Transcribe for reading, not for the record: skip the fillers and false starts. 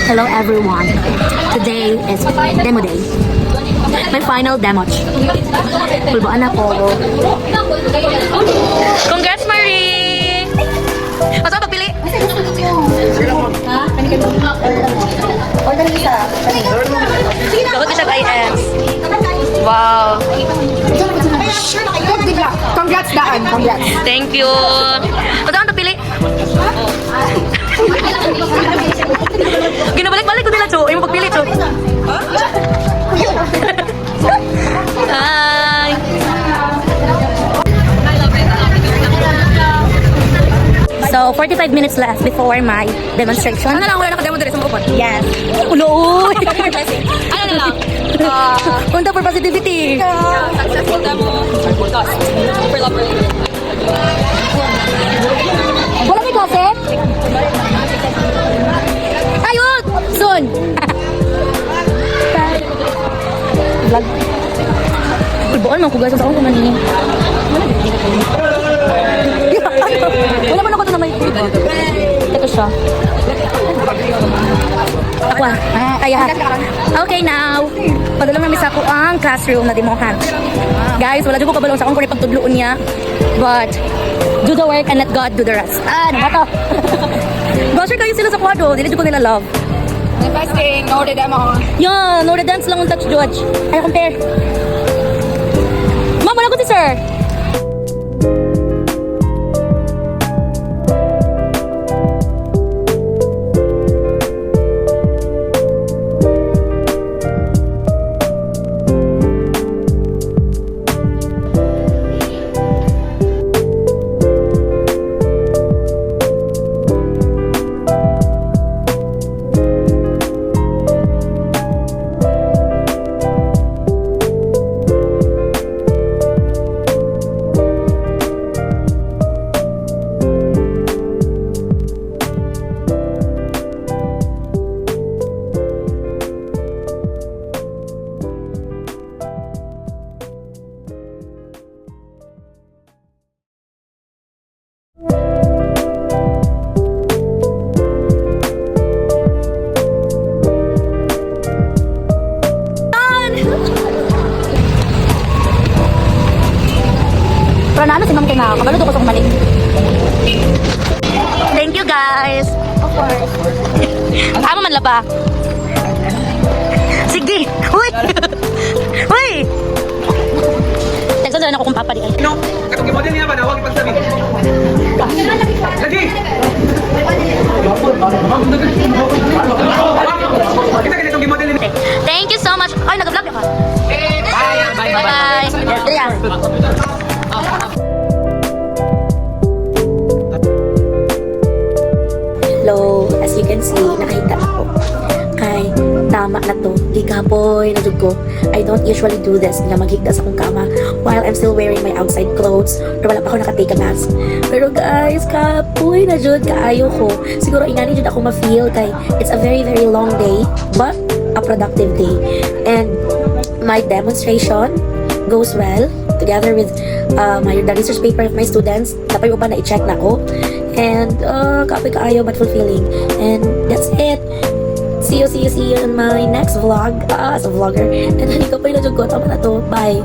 Hello everyone. Today is demo day. My final demo. Pulbaan ako. Congrats, Marie! Masa ka pili? Gawin ko siya kay IS. Wow. Congrats, Daan. Congrats. Thank you. Masa ka pili? Ginabalik-balik ko nila, Cho. Yung pagpili, Cho. Hi! So, 45 minutes left before my demonstration. Ano na lang, wala nakademo dito sa mga Yes. Ulo! Ano na lang? Punta for positivity. Successful demo. Podcast. Super lover. Wala may klase? Ayun! Soon! Vlog. Ibuan mo, kugasan sa akong kumanin. Wala man ako ito na may ito siya. Ako kaya. Okay now. Padulong namin sa ako ang classroom na demohan. Guys, wala dyan ko kabalong sa akong kung ipagtudloon niya. But, do the work and let God do the rest. Ano ba to? Basher kayo sila sa kwadro. Dili dyan ko nila love. Manifesting. No, the demo. Yeah, no, the dance lang ang touch judge. Ay, compare. Ma'am, wala ko si sir. Pero na si ma'am kay na, kabalo ko sa kumalik. Thank you guys. Of course. Amo man laba. Sige. Uy. Uy. Tagsa na ako kung papa di ay. No, katong model niya ba na wag ipagsabi. Lagi. Kita kini itong model niya. Thank you so much. Ay, nag-vlog ka. Bye. Bye. Bye. Hello, as you can see, nakita ako. Kay, tama na to. Gigaboy na jud ko. I don't usually do this na maghigda sa akong kama while I'm still wearing my outside clothes or wala pa ako nakatake a mask. Pero guys, kapoy na jud kaayo ko. Siguro ingani jud ako ma-feel kay it's a very very long day but a productive day. And my demonstration goes well together with the research paper of my students. Tapay uban na i-check na ko. And kapoy kaayo but fulfilling. And that's it. See you in my next vlog as a vlogger. And hindi ko pa yung na-jog ko. Tama na to. Bye.